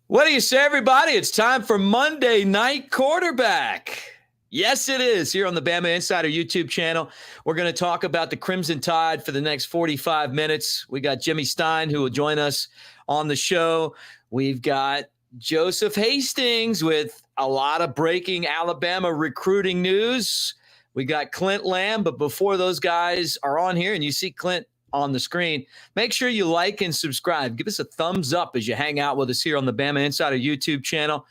What do you say, everybody? It's time for Monday Night Quarterback. Yes, it is. Here on the Bama Insider YouTube channel, we're going to talk about the Crimson Tide for the next 45 minutes. We got Jimmy Stein, who will join us on the show. We've got Joseph Hastings with a lot of breaking Alabama recruiting news. We got Clint Lamb, but before those guys are on here and you see Clint on the screen, make sure you like and subscribe. Give us a thumbs up as you hang out with us here on the Bama Insider YouTube channel.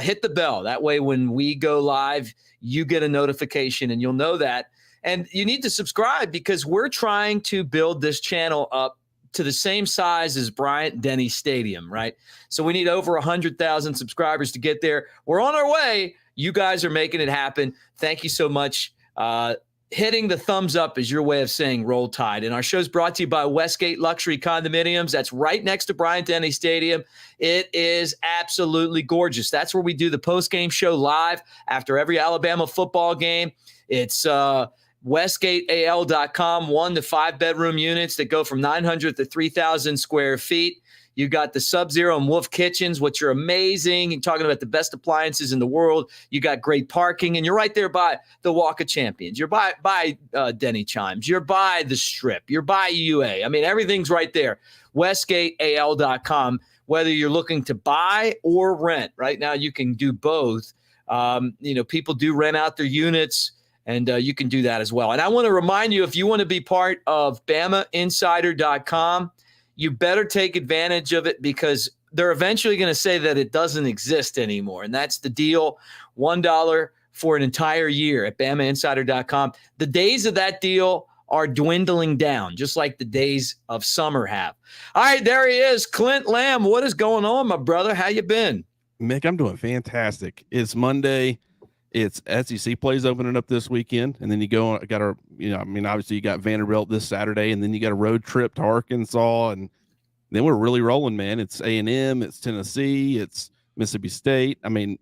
Hit the bell. That way when we go live, you get a notification and you'll know that. And you need to subscribe because we're trying to build this channel up to the same size as Bryant-Denny Stadium, right? So we need over 100,000 subscribers to get there. We're on our way. You guys are making it happen. Thank you so much. Hitting the thumbs up is your way of saying Roll Tide. And our show is brought to you by Westgate Luxury Condominiums. That's right next to Bryant-Denny Stadium. It is absolutely gorgeous. That's where we do the post-game show live after every Alabama football game. It's WestgateAL.com, 1 to 5 bedroom units that go from 900 to 3,000 square feet. You got the Sub-Zero and Wolf Kitchens, which are amazing. You're talking about the best appliances in the world. You got great parking, and you're right there by the Walk of Champions. You're by Denny Chimes. You're by the Strip. You're by UA. I mean, everything's right there. WestgateAL.com. Whether you're looking to buy or rent, right now you can do both. People do rent out their units, and you can do that as well. And I want to remind you, if you want to be part of BamaInsider.com, you better take advantage of it because they're eventually going to say that it doesn't exist anymore. And that's the deal, $1 for an entire year at BamaInsider.com. The days of that deal are dwindling down, just like the days of summer have. All right, there he is, Clint Lamb. What is going on, my brother? How you been? Mick, I'm doing fantastic. It's Monday. It's SEC plays opening up this weekend, and then you obviously you got Vanderbilt this Saturday, and then you got a road trip to Arkansas, and then we're really rolling, man. It's A&M, it's Tennessee, it's Mississippi State. I mean,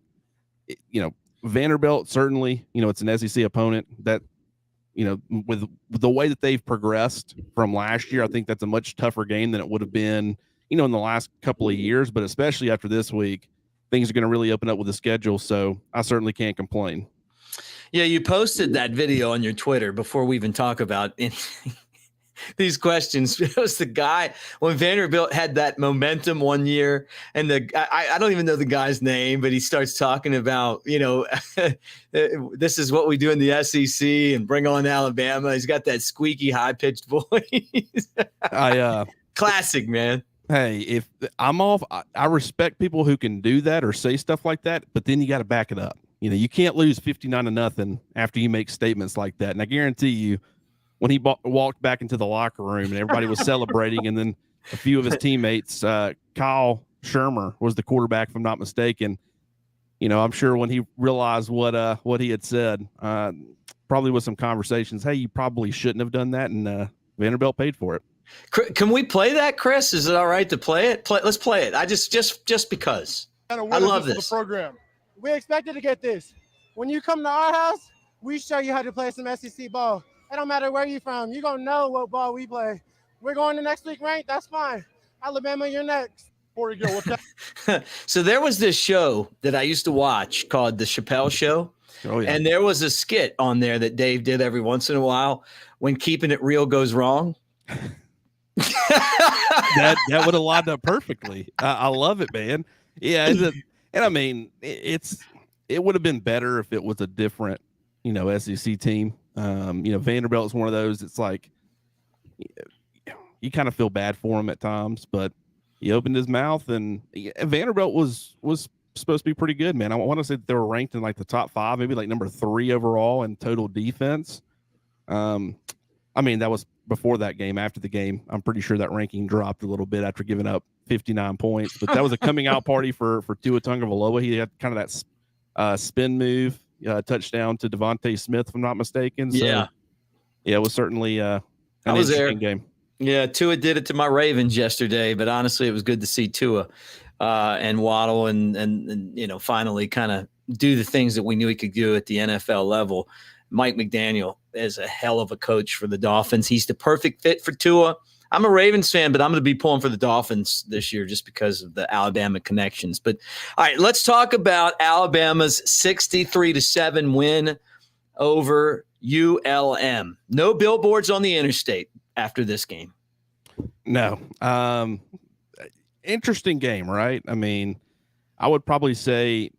Vanderbilt certainly, it's an SEC opponent that, with the way that they've progressed from last year, I think that's a much tougher game than it would have been, in the last couple of years, but especially after this week. Things are going to really open up with the schedule, so I certainly can't complain. Yeah, you posted that video on your Twitter before we even talk about anything. These questions. It was the guy when Vanderbilt had that momentum one year, and I don't even know the guy's name, but he starts talking about, this is what we do in the SEC and bring on Alabama. He's got that squeaky, high-pitched voice. Classic, man. Hey, if I'm off, I respect people who can do that or say stuff like that, but then you got to back it up. You can't lose 59-0 after you make statements like that. And I guarantee you, when he walked back into the locker room and everybody was celebrating, and then a few of his teammates, Kyle Shermer was the quarterback, if I'm not mistaken. I'm sure when he realized what he had said, probably with some conversations, hey, you probably shouldn't have done that, and Vanderbilt paid for it. Can we play that, Chris? Is it all right to play it? Let's play it. Just because. I love this. The program. We expected to get this. When you come to our house, we show you how to play some SEC ball. It don't matter where you're from. You're going to know what ball we play. We're going to next week ranked. That's fine. Alabama, you're next. Before we go, So there was this show that I used to watch called The Chappelle Show. Oh, yeah. And there was a skit on there that Dave did every once in a while when keeping it real goes wrong. that would have lined up perfectly. I love it, man. Yeah, and I mean, it would have been better if it was a different, SEC team. Vanderbilt is one of those. It's like you kind of feel bad for him at times, but he opened his mouth, and Vanderbilt was supposed to be pretty good, man. I want to say that they were ranked in like the top 5, maybe like number 3 overall in total defense. I mean, that was before that game. After the game, I'm pretty sure that ranking dropped a little bit after giving up 59 points. But that was a coming out party for Tua Tagovailoa. He had kind of that spin move, touchdown to Devontae Smith, if I'm not mistaken. So, yeah, it was certainly an interesting game. Yeah, Tua did it to my Ravens yesterday, but honestly, it was good to see Tua and Waddle and finally kind of do the things that we knew he could do at the NFL level. Mike McDaniel is a hell of a coach for the Dolphins. He's the perfect fit for Tua. I'm a Ravens fan, but I'm going to be pulling for the Dolphins this year just because of the Alabama connections. But all right, let's talk about Alabama's 63-7 win over ULM. No billboards on the interstate after this game. No. Interesting game, right? I mean, I would probably say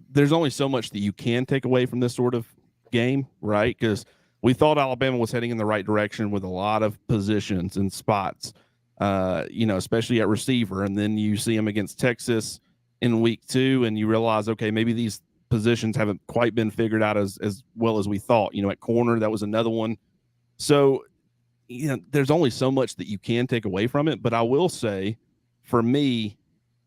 there's only so much that you can take away from this sort of game, right? Because we thought Alabama was heading in the right direction with a lot of positions and spots, especially at receiver. And then you see them against Texas in week 2, and you realize, okay, maybe these positions haven't quite been figured out as well as we thought. At corner, that was another one. So, there's only so much that you can take away from it. But I will say, for me,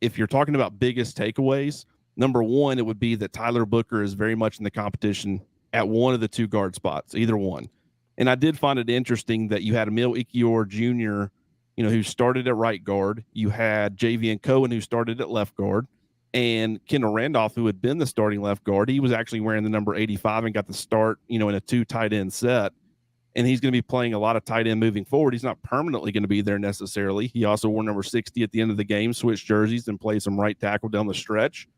if you're talking about biggest takeaways, number one, it would be that Tyler Booker is very much in the competition at one of the 2 guard spots, either one. And I did find it interesting that you had Emil Ikior Jr., who started at right guard. You had Javian Cohen, who started at left guard. And Kendall Randolph, who had been the starting left guard, he was actually wearing the number 85 and got the start, in a 2 tight end set. And he's going to be playing a lot of tight end moving forward. He's not permanently going to be there necessarily. He also wore number 60 at the end of the game, switched jerseys, and played some right tackle down the stretch.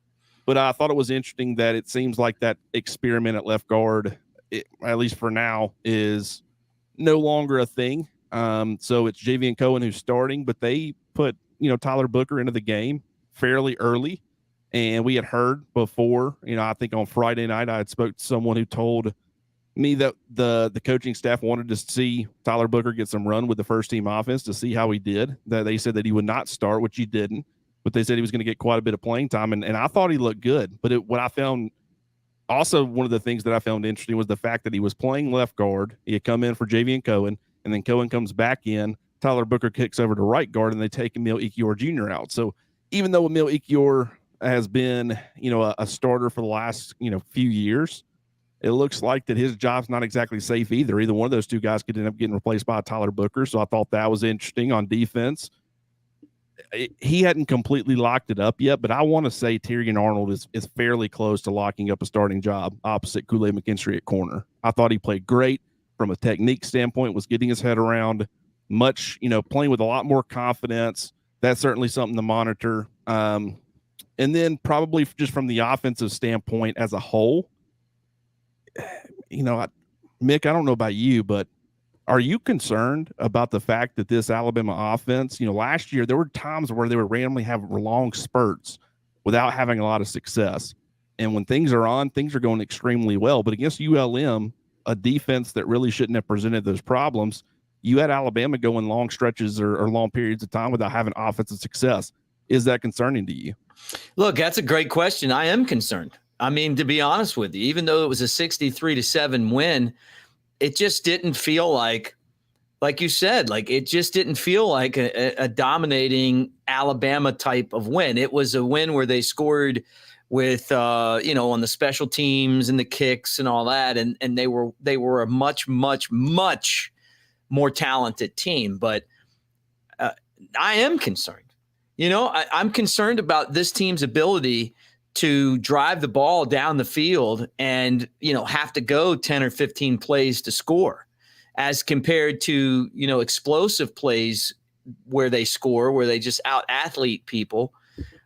But I thought it was interesting that it seems like that experiment at left guard, at least for now, is no longer a thing. So it's Javian Cohen who's starting, but they put, Tyler Booker into the game fairly early. And we had heard before, I think on Friday night, I had spoke to someone who told me that the coaching staff wanted to see Tyler Booker get some run with the first team offense to see how he did. That they said that he would not start, which he didn't, but they said he was going to get quite a bit of playing time. And I thought he looked good. But what I found also, one of the things that I found interesting was the fact that he was playing left guard. He had come in for Javian Cohen, and then Cohen comes back in. Tyler Booker kicks over to right guard, and they take Emil Ikior Jr. out. So even though Emil Ikior has been, a starter for the last, few years, it looks like that his job's not exactly safe either. Either one of those 2 guys could end up getting replaced by Tyler Booker. So I thought that was interesting on defense. He hadn't completely locked it up yet, but I want to say Tyrion Arnold is fairly close to locking up a starting job opposite Kool-Aid McKinstry at corner. I thought he played great from a technique standpoint, was getting his head around much, playing with a lot more confidence. That's certainly something to monitor. And then probably just from the offensive standpoint as a whole, Mick, I don't know about you, but are you concerned about the fact that this Alabama offense, last year there were times where they would randomly have long spurts without having a lot of success. And when things are on, things are going extremely well. But against ULM, a defense that really shouldn't have presented those problems, you had Alabama going long stretches or long periods of time without having offensive success. Is that concerning to you? Look, that's a great question. I am concerned. I mean, to be honest with you, even though it was a 63-7 win, it just didn't feel like you said, it just didn't feel like a dominating Alabama type of win. It was a win where they scored with, on the special teams and the kicks and all that. And they were a much, much, much more talented team. But I am concerned. I'm concerned about this team's ability to drive the ball down the field and, have to go 10 or 15 plays to score as compared to, explosive plays where they score, where they just out athlete people.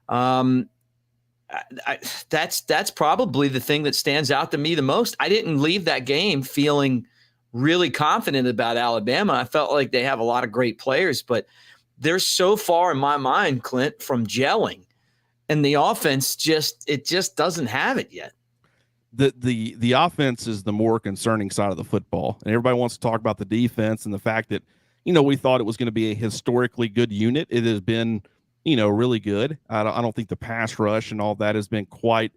That's probably the thing that stands out to me the most. I didn't leave that game feeling really confident about Alabama. I felt like they have a lot of great players, but they're so far in my mind, Clint, from gelling. And the offense just doesn't have it yet. The offense is the more concerning side of the football. And everybody wants to talk about the defense and the fact that, we thought it was going to be a historically good unit. It has been, really good. I don't think the pass rush and all that has been quite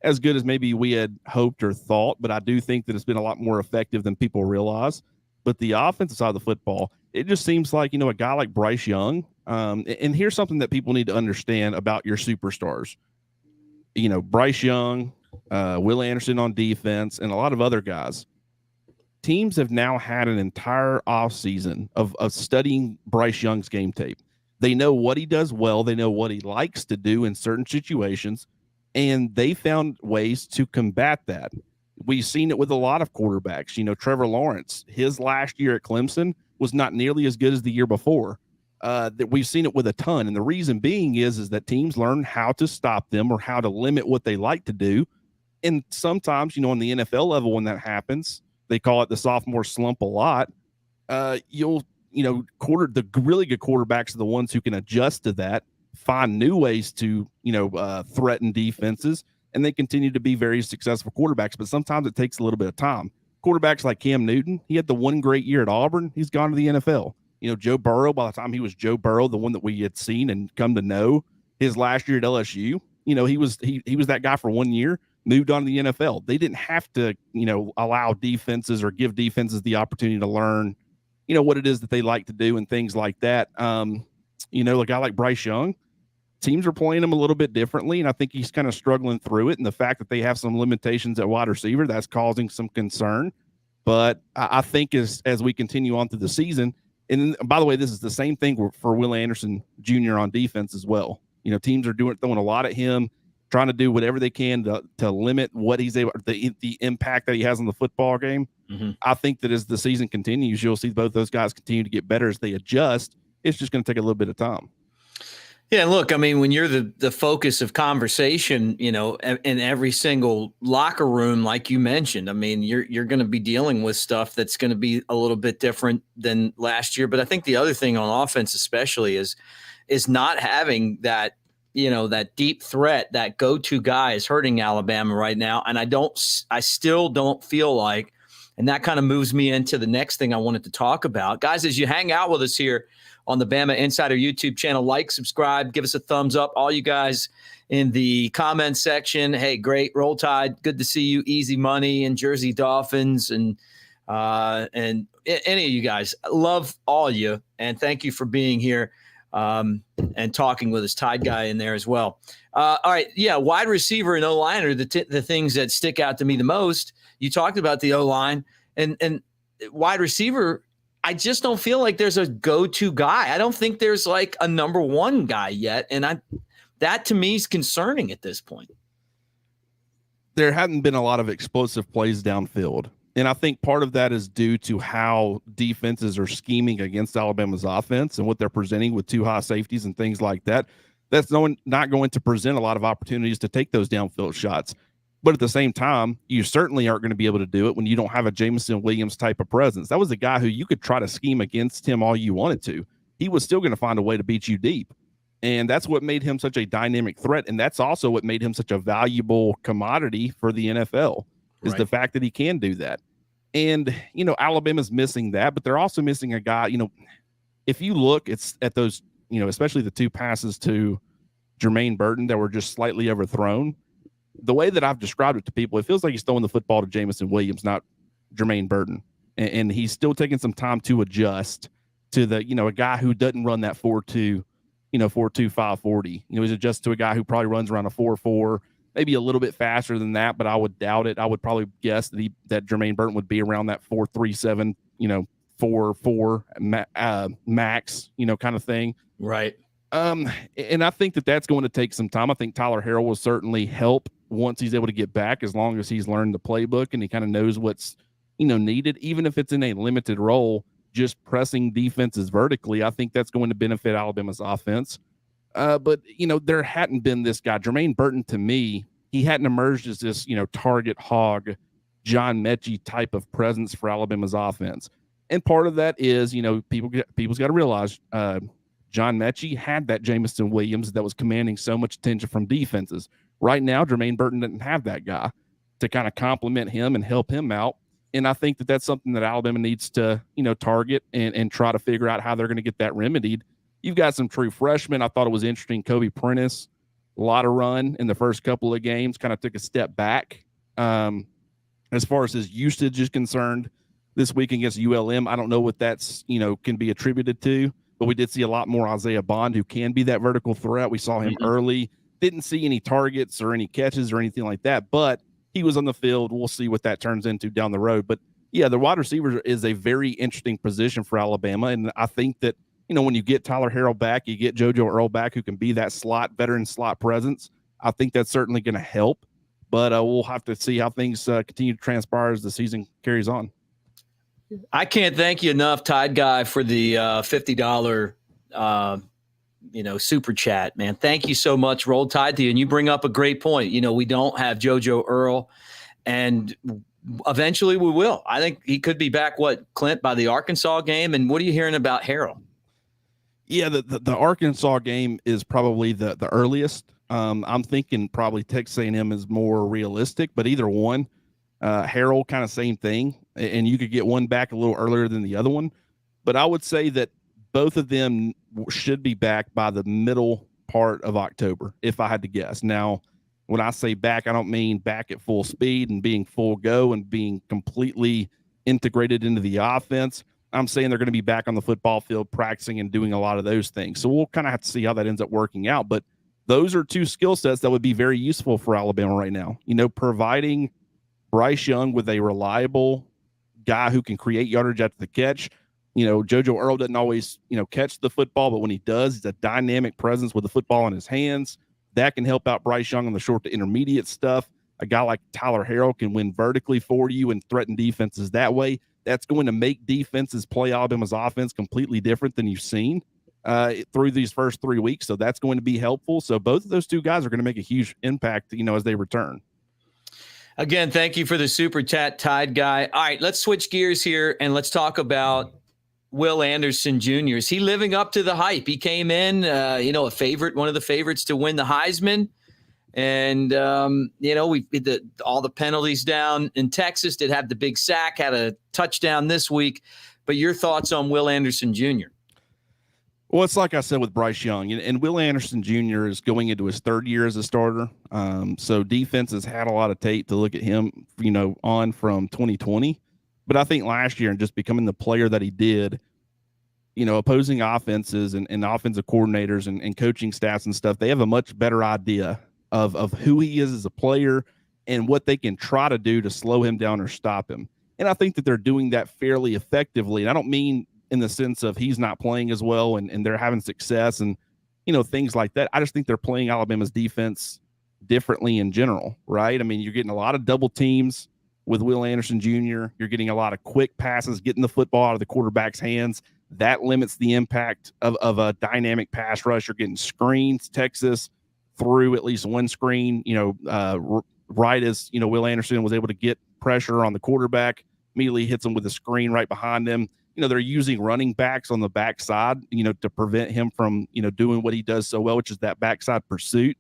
as good as maybe we had hoped or thought, but I do think that it's been a lot more effective than people realize. But the offensive side of the football, it just seems like, a guy like Bryce Young, and here's something that people need to understand about your superstars. Bryce Young, Will Anderson on defense, and a lot of other guys. Teams have now had an entire offseason of studying Bryce Young's game tape. They know what he does well. They know what he likes to do in certain situations, and they found ways to combat that. We've seen it with a lot of quarterbacks. Trevor Lawrence, his last year at Clemson, was not nearly as good as the year before. That we've seen it with a ton. And the reason being is that teams learn how to stop them or how to limit what they like to do. And sometimes, on the NFL level, when that happens, they call it the sophomore slump a lot. The really good quarterbacks are the ones who can adjust to that, find new ways to, threaten defenses, and they continue to be very successful quarterbacks. But sometimes it takes a little bit of time. Quarterbacks like Cam Newton, he had the one great year at Auburn. He's gone to the NFL. Joe Burrow, by the time he was Joe Burrow, the one that we had seen and come to know, his last year at LSU, he was that guy for 1 year, moved on to the NFL. They didn't have to, allow defenses or give defenses the opportunity to learn, what it is that they like to do and things like that. A guy like Bryce Young, teams are playing him a little bit differently, and I think he's kind of struggling through it. And the fact that they have some limitations at wide receiver, that's causing some concern. But I think as we continue on through the season, and by the way, this is the same thing for Will Anderson Jr. on defense as well. Teams are throwing a lot at him, trying to do whatever they can to limit what he's able, the impact that he has on the football game. Mm-hmm. I think that as the season continues, you'll see both those guys continue to get better as they adjust. It's just going to take a little bit of time. Yeah, look, I mean, when you're the focus of conversation, in every single locker room, like you mentioned, I mean, you're going to be dealing with stuff that's going to be a little bit different than last year. But I think the other thing on offense, especially, is not having that, that deep threat, that go-to guy is hurting Alabama right now. And I still don't feel like, and that kind of moves me into the next thing I wanted to talk about. Guys, as you hang out with us here on the Bama Insider YouTube channel, like, subscribe, give us a thumbs up. All you guys in the comment section, hey, great, Roll Tide, good to see you, Easy Money and Jersey Dolphins, and any of you guys. I love all of you, and thank you for being here and talking with us. Tide guy in there as well. All right, yeah, wide receiver and O-line are the things that stick out to me the most. You talked about the O-line and wide receiver. I just don't feel like there's a go-to guy. I don't think there's like a number one guy yet. And that to me is concerning at this point. There hadn't been a lot of explosive plays downfield. And I think part of that is due to how defenses are scheming against Alabama's offense and what they're presenting with two high safeties and things like that. That's not going to present a lot of opportunities to take those downfield shots. But at the same time, you certainly aren't going to be able to do it when you don't have a Jameson Williams type of presence. That was a guy who you could try to scheme against him all you wanted to. He was still going to find a way to beat you deep. And that's what made him such a dynamic threat. And that's also what made him such a valuable commodity for the NFL is the fact that he can do that. And, Alabama's missing that, but they're also missing a guy, if you look at those, especially the two passes to Jermaine Burton that were just slightly overthrown, the way that I've described it to people, it feels like he's throwing the football to Jameson Williams, not Jermaine Burton. And he's still taking some time to adjust to the, a guy who doesn't run that 4.2, 4.2, 540. He's adjusted to a guy who probably runs around a 4.4, maybe a little bit faster than that, but I would doubt it. I would probably guess that Jermaine Burton would be around that 4.37, 4.4 max, kind of thing. Right. And I think that's going to take some time. I think Tyler Harrell will certainly help once he's able to get back, as long as he's learned the playbook and he kind of knows what's, needed, even if it's in a limited role, just pressing defenses vertically. I think that's going to benefit Alabama's offense. But there hadn't been this guy, Jermaine Burton, to me, he hadn't emerged as this, target hog, John Mechie type of presence for Alabama's offense. And part of that is, people's got to realize, John Mechie had that Jameson Williams that was commanding so much attention from defenses. Right now, Jermaine Burton didn't have that guy to kind of complement him and help him out. And I think that's something that Alabama needs to, target and try to figure out how they're going to get that remedied. You've got some true freshmen. I thought it was interesting. Kobe Prentice, a lot of run in the first couple of games, kind of took a step back. As far as his usage is concerned this week against ULM, I don't know what that's, can be attributed to. But we did see a lot more Isaiah Bond, who can be that vertical threat. We saw him early. Didn't see any targets or any catches or anything like that, but he was on the field. We'll see what that turns into down the road. But, yeah, the wide receiver is a very interesting position for Alabama. And I think that, when you get Tyler Harrell back, you get JoJo Earl back, who can be that veteran slot presence. I think that's certainly going to help. But we'll have to see how things continue to transpire as the season carries on. I can't thank you enough, Tide Guy, for the $50 super chat, man. Thank you so much. Roll Tide to you. And you bring up a great point. We don't have JoJo Earl, and eventually we will. I think he could be back, Clint, by the Arkansas game? And what are you hearing about Harrell? Yeah, the Arkansas game is probably the earliest. I'm thinking probably Texas A&M is more realistic, but either one, Harrell, kind of same thing. And you could get one back a little earlier than the other one. But I would say that both of them should be back by the middle part of October, if I had to guess. Now, when I say back, I don't mean back at full speed and being full go and being completely integrated into the offense. I'm saying they're going to be back on the football field practicing and doing a lot of those things. So we'll kind of have to see how that ends up working out. But those are two skill sets that would be very useful for Alabama right now. Providing Bryce Young with a reliable guy who can create yardage after the catch. JoJo Earl doesn't always, catch the football, but when he does, he's a dynamic presence with the football in his hands. That can help out Bryce Young on the short to intermediate stuff. A guy like Tyler Harrell can win vertically for you and threaten defenses that way. That's going to make defenses play Alabama's offense completely different than you've seen through these first 3 weeks. So that's going to be helpful. So both of those two guys are going to make a huge impact, as they return. Again, thank you for the super chat, Tide Guy. All right, let's switch gears here and let's talk about Will Anderson Jr. Is he living up to the hype? He came in, a favorite, one of the favorites to win the Heisman. And, we all the penalties down in Texas, did have the big sack, had a touchdown this week. But your thoughts on Will Anderson Jr.? Well, it's like I said with Bryce Young, and Will Anderson Jr. is going into his third year as a starter. So defense has had a lot of tape to look at him, on from 2020. But I think last year, and just becoming the player that he did, opposing offenses and offensive coordinators and coaching staffs and stuff, they have a much better idea of who he is as a player and what they can try to do to slow him down or stop him. And I think that they're doing that fairly effectively. And I don't mean in the sense of he's not playing as well and they're having success and, things like that. I just think they're playing Alabama's defense differently in general, right? I mean, you're getting a lot of double teams with Will Anderson Jr. You're getting a lot of quick passes, getting the football out of the quarterback's hands. That limits the impact of a dynamic pass rush. You're getting screens. Texas through at least one screen, right as, Will Anderson was able to get pressure on the quarterback, immediately hits him with a screen right behind him. They're using running backs on the backside, to prevent him from, doing what he does so well, which is that backside pursuit.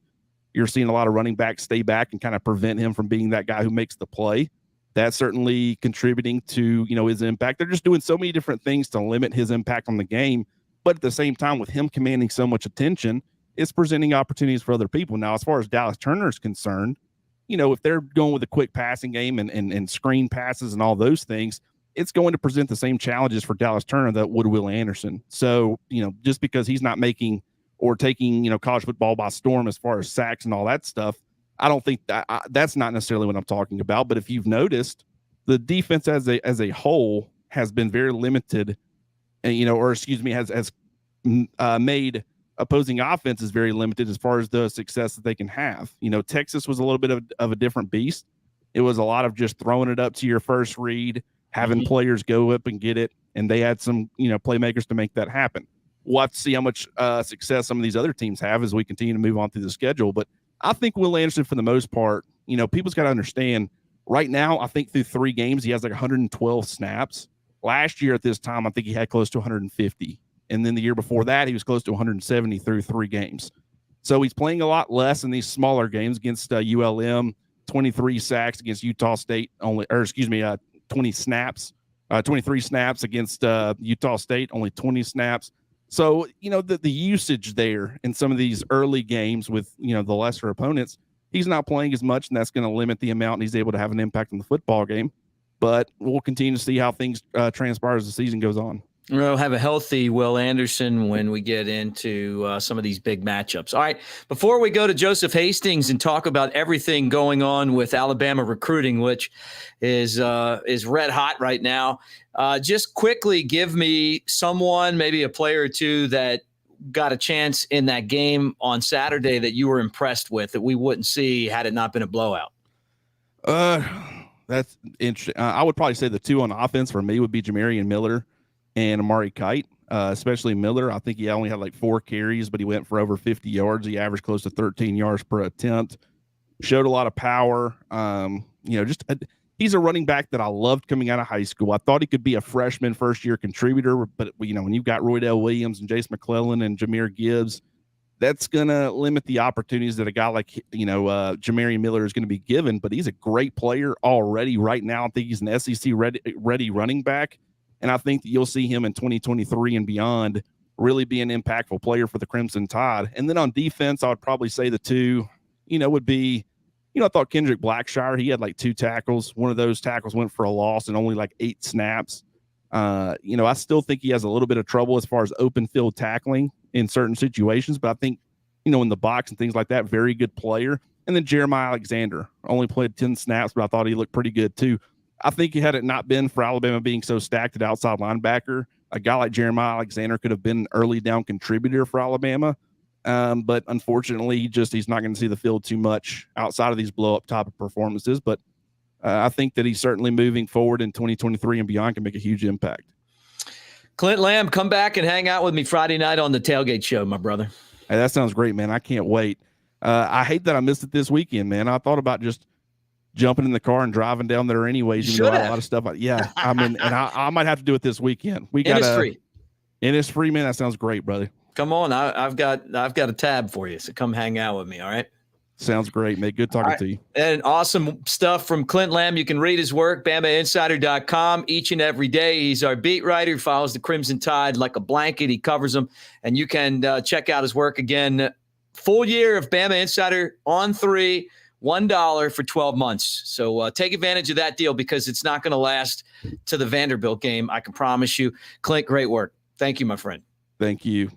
You're seeing a lot of running backs stay back and kind of prevent him from being that guy who makes the play. That's certainly contributing to, his impact. They're just doing so many different things to limit his impact on the game. But at the same time, with him commanding so much attention, it's presenting opportunities for other people. Now, as far as Dallas Turner is concerned, if they're going with a quick passing game and screen passes and all those things, it's going to present the same challenges for Dallas Turner that would Will Anderson. So, just because he's not making or taking, college football by storm as far as sacks and all that stuff, I don't think that's not necessarily what I'm talking about. But if you've noticed, the defense as a whole has been very limited, and has made opposing offenses very limited as far as the success that they can have. Texas was a little bit of a different beast. It was a lot of just throwing it up to your first read, having players go up and get it, and they had some playmakers to make that happen. We'll have to see how much success some of these other teams have as we continue to move on through the schedule. But I think Will Anderson, for the most part, people's got to understand right now, I think through 3 games, he has like 112 snaps. Last year at this time, I think he had close to 150. And then the year before that, he was close to 170 through 3 games. So he's playing a lot less in these smaller games against ULM, 23 sacks against Utah State, 20 snaps, 23 snaps against Utah State, only 20 snaps. So, the usage there in some of these early games with, the lesser opponents, he's not playing as much, and that's going to limit the amount he's able to have an impact on the football game. But we'll continue to see how things transpire as the season goes on. We'll have a healthy Will Anderson when we get into some of these big matchups. All right, before we go to Joseph Hastings and talk about everything going on with Alabama recruiting, which is red hot right now, just quickly give me someone, maybe a player or two, that got a chance in that game on Saturday that you were impressed with that we wouldn't see had it not been a blowout. That's interesting. I would probably say the two on offense for me would be Jamarian Miller and Amari Kite, especially Miller. I think he only had like 4 carries, but he went for over 50 yards. He averaged close to 13 yards per attempt. Showed a lot of power. He's a running back that I loved coming out of high school. I thought he could be a freshman first-year contributor, but when you've got Roydell Williams and Jace McClellan and Jahmyr Gibbs, that's going to limit the opportunities that a guy like, Jamarian Miller is going to be given. But he's a great player already right now. I think he's an SEC ready running back. And I think that you'll see him in 2023 and beyond really be an impactful player for the Crimson Tide. And then on defense, I would probably say the two, would be, I thought Kendrick Blackshire, he had like 2 tackles. One of those tackles went for a loss and only like 8 snaps. I still think he has a little bit of trouble as far as open field tackling in certain situations, but I think, in the box and things like that, very good player. And then Jeremiah Alexander only played 10 snaps, but I thought he looked pretty good too. I think had it not been for Alabama being so stacked at outside linebacker, a guy like Jeremiah Alexander could have been an early down contributor for Alabama. But unfortunately, he's not going to see the field too much outside of these blow up type of performances. But I think that he's certainly moving forward in 2023 and beyond can make a huge impact. Clint Lamb, come back and hang out with me Friday night on the Tailgate Show, my brother. Hey, that sounds great, man. I can't wait. I hate that I missed it this weekend, man. I thought about just jumping in the car and driving down there anyways. Even though I had a lot of stuff. Yeah, and I might have to do it this weekend. It's free. And it's free, man. That sounds great, brother. Come on, I've got a tab for you, so come hang out with me. All right. Sounds great, mate. Good talking to you. And awesome stuff from Clint Lamb. You can read his work, BamaInsider.com, each and every day. He's our beat writer. He follows the Crimson Tide like a blanket. He covers them. And you can check out his work again. Full year of Bama Insider on 3, $1 for 12 months. So take advantage of that deal because it's not going to last to the Vanderbilt game. I can promise you. Clint, great work. Thank you, my friend. Thank you.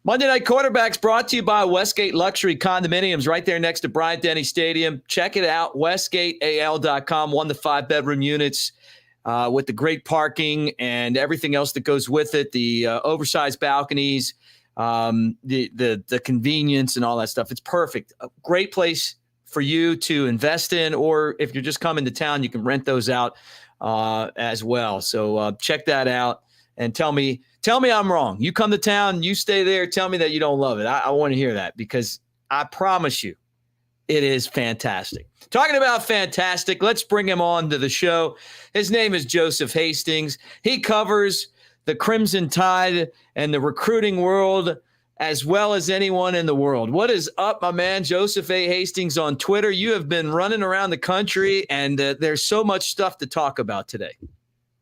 Monday Night Quarterbacks brought to you by Westgate Luxury Condominiums right there next to Bryant-Denny Stadium. Check it out, westgateal.com, 1 to 5 bedroom units with the great parking and everything else that goes with it, the oversized balconies, the convenience and all that stuff. It's perfect. A great place for you to invest in, or if you're just coming to town, you can rent those out as well. So check that out and tell me I'm wrong. You come to town, you stay there, tell me that you don't love it. I want to hear that because I promise you it is fantastic. Talking about fantastic, let's bring him on to the show. His name is Joseph Hastings. He covers the Crimson Tide and the recruiting world as well as anyone in the world. What is up, my man, Joseph A. Hastings on Twitter? You have been running around the country, and there's so much stuff to talk about today.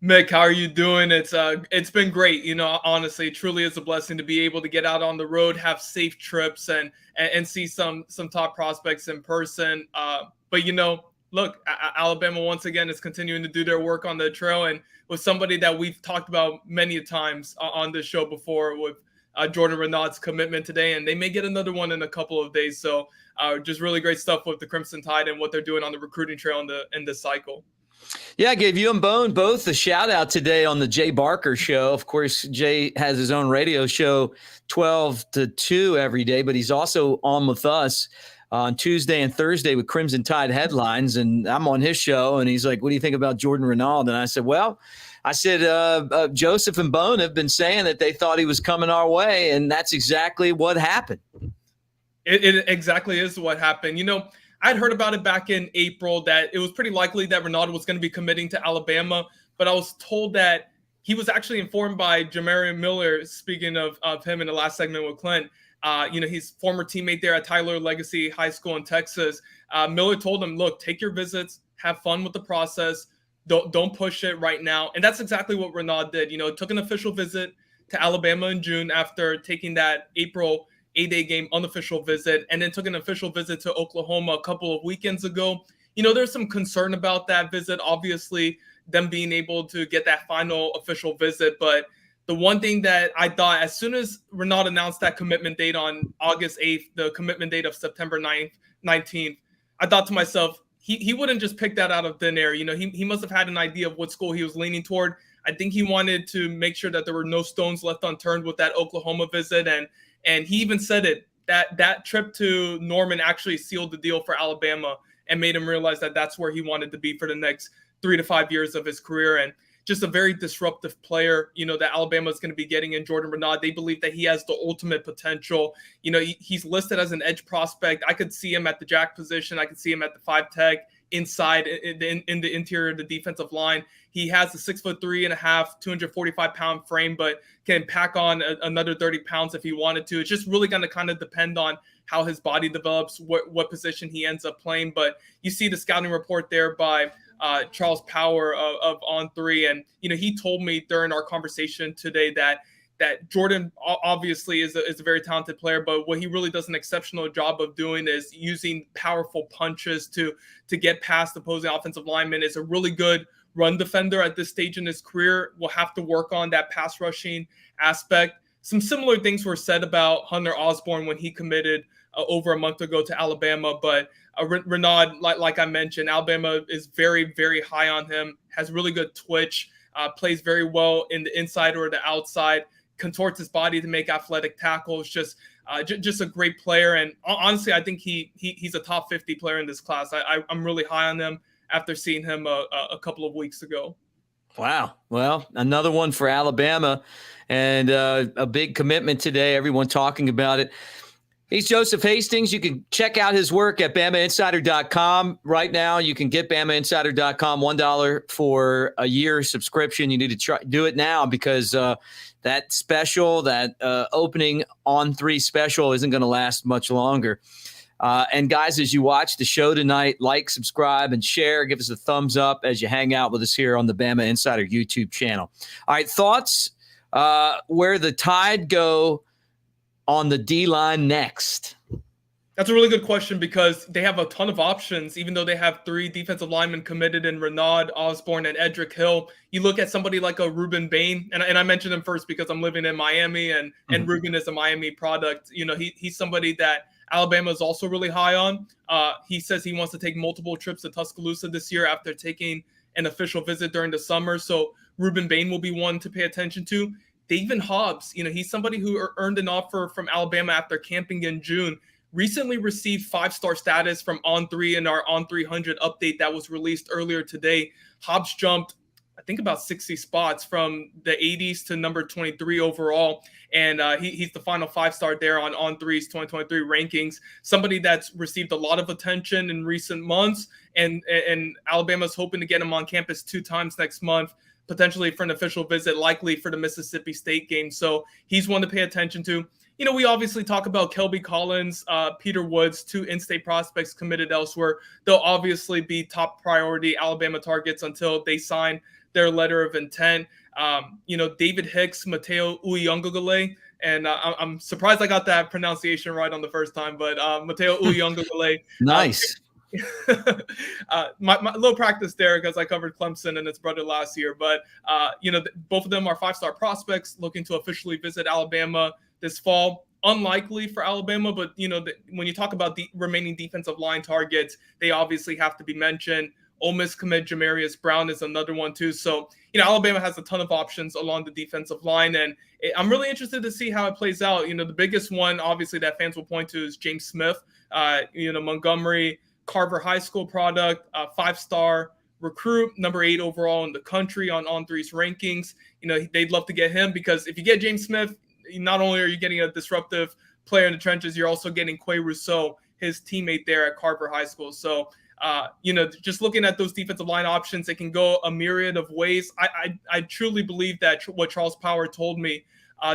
Mick, how are you doing? It's been great. Honestly, it truly is a blessing to be able to get out on the road, have safe trips, and see some top prospects in person. But look, Alabama once again is continuing to do their work on the trail, and with somebody that we've talked about many times on this show before, with Jordan Renaud's commitment today, and they may get another one in a couple of days. So just really great stuff with the Crimson Tide and what they're doing on the recruiting trail in this cycle. Yeah, I gave you and Bone both a shout out today on the Jay Barker show. Of course, Jay has his own radio show 12 to 2 every day, but he's also on with us on Tuesday and Thursday with Crimson Tide Headlines. And I'm on his show, and he's like, what do you think about Jordan Renaud? And I said, Joseph and Bone have been saying that they thought he was coming our way, and that's exactly what happened. It exactly is what happened. I'd heard about it back in April that it was pretty likely that Renaud was going to be committing to Alabama, but I was told that he was actually informed by Jamarian Miller, speaking of him in the last segment with Clint, his former teammate there at Tyler Legacy High School in Texas. Miller told him, look, take your visits, have fun with the process, don't push it right now. And that's exactly what Renaud did. Took an official visit to Alabama in June after taking that April A-Day game unofficial visit, and then took an official visit to Oklahoma a couple of weekends ago. There's some concern about that visit, obviously, them being able to get that final official visit. But the one thing that I thought, as soon as Renaud announced that commitment date on August 8th, the commitment date of September 19th, I thought to myself, he wouldn't just pick that out of thin air. He must have had an idea of what school he was leaning toward. I think he wanted to make sure that there were no stones left unturned with that Oklahoma visit. And he even said it, that trip to Norman actually sealed the deal for Alabama and made him realize that that's where he wanted to be for the next 3 to 5 years of his career, and just a very disruptive player, that Alabama is going to be getting in Jordan Renaud. They believe that he has the ultimate potential. He's listed as an edge prospect. I could see him at the jack position. I could see him at the 5 tech inside in the interior of the defensive line. He has a 6'3.5", 245-pound frame, but can pack on another 30 pounds if he wanted to. It's just really going to kind of depend on how his body develops, what position he ends up playing. But you see the scouting report there by Charles Power of On3, and he told me during our conversation today that Jordan obviously is a very talented player, but what he really does an exceptional job of doing is using powerful punches to get past opposing offensive linemen. Is a really good run defender at this stage in his career. Will have to work on that pass rushing aspect. Some similar things were said about Hunter Osborne when he committed over a month ago to Alabama, but Renaud, like I mentioned, Alabama is very, very high on him, has really good twitch, plays very well in the inside or the outside, contorts his body to make athletic tackles, just a great player. And honestly, I think he's a top 50 player in this class. I'm really high on him after seeing him a couple of weeks ago. Wow. Well, another one for Alabama, and a big commitment today. Everyone talking about it. He's Joseph Hastings. You can check out his work at BamaInsider.com. Right now, you can get BamaInsider.com $1 for a year subscription. You need to do it now because that special, that opening on 3 special isn't going to last much longer. And guys, as you watch the show tonight, like, subscribe, and share. Give us a thumbs up as you hang out with us here on the Bama Insider YouTube channel. All right, thoughts where the Tide go on the D-line next? That's a really good question because they have a ton of options, even though they have 3 defensive linemen committed in Renaud, Osborne, and Edric Hill. You look at somebody like a Ruben Bain, and I mentioned him first because I'm living in Miami, and Ruben is a Miami product. He's somebody that Alabama is also really high on. He says he wants to take multiple trips to Tuscaloosa this year after taking an official visit during the summer. So Ruben Bain will be one to pay attention to. David Hobbs, he's somebody who earned an offer from Alabama after camping in June. Recently received 5-star status from On3 in our On300 update that was released earlier today. Hobbs jumped, I think, about 60 spots from the 80s to number 23 overall. And he's the final 5-star there on On3's 2023 rankings. Somebody that's received a lot of attention in recent months. And Alabama's hoping to get him on campus 2 times next month, potentially for an official visit, likely for the Mississippi State game. So he's one to pay attention to. We obviously talk about Kelby Collins, Peter Woods, 2 in-state prospects committed elsewhere. They'll obviously be top priority Alabama targets until they sign their letter of intent. David Hicks, Mateo Uyunglele, and I'm surprised I got that pronunciation right on the first time, but Mateo Uyunglele. Nice. My little practice there because I covered Clemson and its brother last year. But, both of them are 5-star prospects looking to officially visit Alabama this fall. Unlikely for Alabama, but, when you talk about the remaining defensive line targets, they obviously have to be mentioned. Ole Miss commit Jamarius Brown is another one too. So, Alabama has a ton of options along the defensive line, and I'm really interested to see how it plays out. The biggest one, obviously, that fans will point to is James Smith, Montgomery Carver High School product, 5-star recruit, number 8 overall in the country on On3's rankings. They'd love to get him because if you get James Smith, not only are you getting a disruptive player in the trenches, you're also getting Quay Rousseau, his teammate there at Carver High School. So, just looking at those defensive line options, it can go a myriad of ways. I truly believe that what Charles Power told me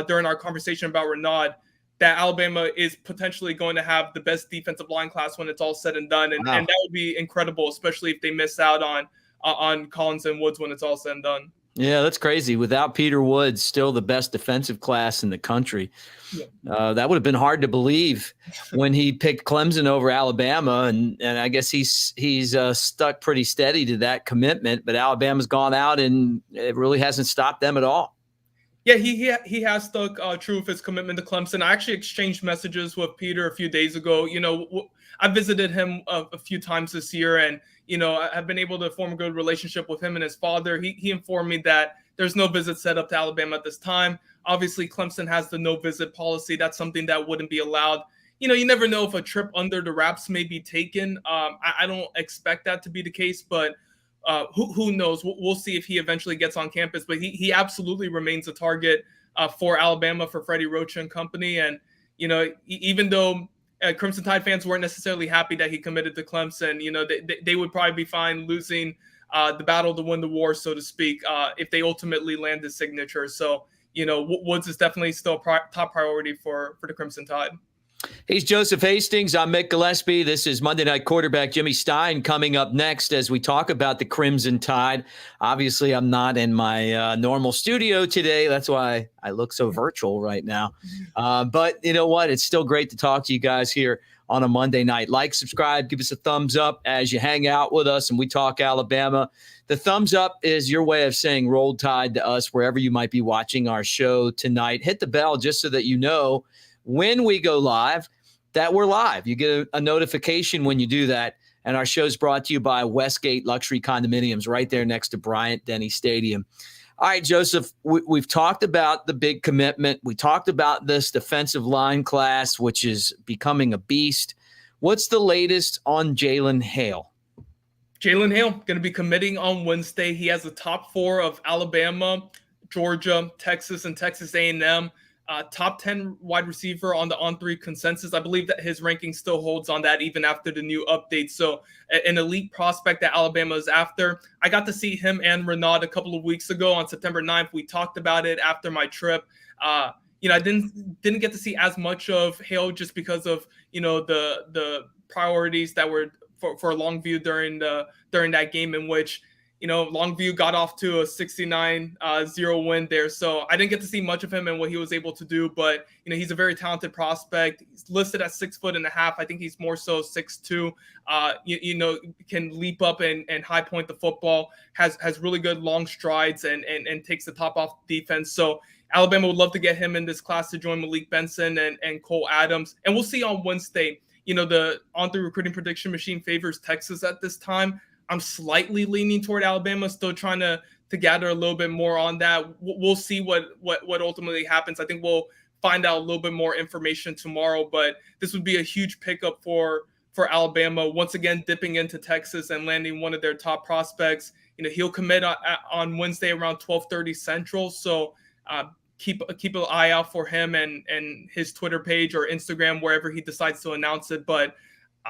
during our conversation about Renaud, that Alabama is potentially going to have the best defensive line class when it's all said and done. And, Wow. and that would be incredible, especially if they miss out on Collins and Woods when it's all said and done. Yeah, that's crazy. Without Peter Woods, still the best defensive class in the country. Yeah. That would have been hard to believe when he picked Clemson over Alabama, and I guess he's stuck pretty steady to that commitment. But Alabama's gone out, and it really hasn't stopped them at all. Yeah, he has stuck true with his commitment to Clemson. I actually exchanged messages with Peter a few days ago. I visited him a few times this year, and I've been able to form a good relationship with him and his father. He informed me that there's no visit set up to Alabama at this time. Obviously, Clemson has the no visit policy. That's something that wouldn't be allowed. You never know if a trip under the wraps may be taken. I don't expect that to be the case, but who knows? We'll see if he eventually gets on campus, but he absolutely remains a target for Alabama, for Freddie Roach and company. And, even though Crimson Tide fans weren't necessarily happy that he committed to Clemson, they would probably be fine losing the battle to win the war, so to speak, if they ultimately land his signature. So, Woods is definitely still top priority for the Crimson Tide. He's Joseph Hastings. I'm Mick Gillispie. This is Monday Night Quarterback. Jimmy Stein coming up next as we talk about the Crimson Tide. Obviously, I'm not in my normal studio today. That's why I look so virtual right now. But you know what? It's still great to talk to you guys here on a Monday night. Like, subscribe, give us a thumbs up as you hang out with us and we talk Alabama. The thumbs up is your way of saying Roll Tide to us wherever you might be watching our show tonight. Hit the bell just so that you know when we go live, that we're live. You get a notification when you do that. And our show's brought to you by Westgate Luxury Condominiums right there next to Bryant-Denny Stadium. All right, Joseph, we've talked about the big commitment. We talked about this defensive line class, which is becoming a beast. What's the latest on Jalen Hale? Jalen Hale going to be committing on Wednesday. He has the top 4 of Alabama, Georgia, Texas, and Texas A&M. Top 10 wide receiver on the On3 consensus. I believe that his ranking still holds on that even after the new update. So an elite prospect that Alabama is after. I got to see him and Renaud a couple of weeks ago on September 9th. We talked about it after my trip. I didn't get to see as much of Hale just because of, the priorities that were for Longview during that game in which, Longview got off to a 69-0 win there. So I didn't get to see much of him and what he was able to do, but, he's a very talented prospect. He's listed at 6'1.5". I think he's more so 6'2". Can leap up and high point the football, has really good long strides and takes the top off defense. So Alabama would love to get him in this class to join Malik Benson and Cole Adams. And we'll see on Wednesday. The On3 recruiting prediction machine favors Texas at this time. I'm slightly leaning toward Alabama, still trying to gather a little bit more on that. We'll see what ultimately happens. I think we'll find out a little bit more information tomorrow, but this would be a huge pickup for Alabama. Once again, dipping into Texas and landing one of their top prospects. He'll commit on Wednesday around 12:30 Central. So keep an eye out for him and his Twitter page or Instagram, wherever he decides to announce it. But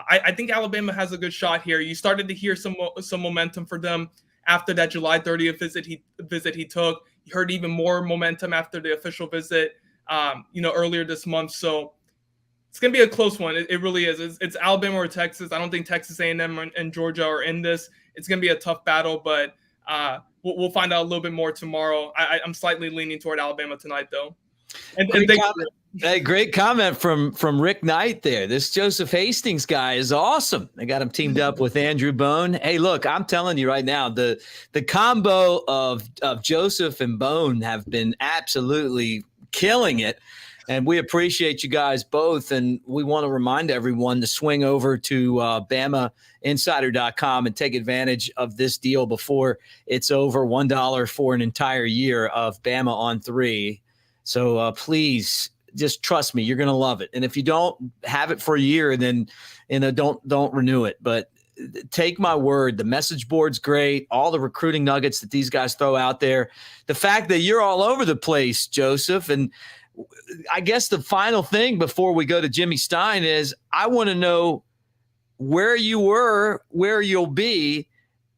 I think Alabama has a good shot here. You started to hear some momentum for them after that July 30th visit he took. You heard even more momentum after the official visit, earlier this month. So it's going to be a close one. It really is. It's Alabama or Texas. I don't think Texas A&M and Georgia are in this. It's going to be a tough battle, but we'll find out a little bit more tomorrow. I'm slightly leaning toward Alabama tonight, though. Great comment from Rick Knight there. This Joseph Hastings guy is awesome. They got him teamed up with Andrew Bone. Hey, look, I'm telling you right now, the combo of Joseph and Bone have been absolutely killing it. And we appreciate you guys both. And we want to remind everyone to swing over to BamaInsider.com and take advantage of this deal before it's over. $1 for an entire year of Bama on 3. So please just trust me, you're going to love it. And if you don't have it for a year, then don't renew it. But take my word, the message board's great. All the recruiting nuggets that these guys throw out there. The fact that you're all over the place, Joseph. And I guess the final thing before we go to Jimmy Stein is I want to know where you were, where you'll be,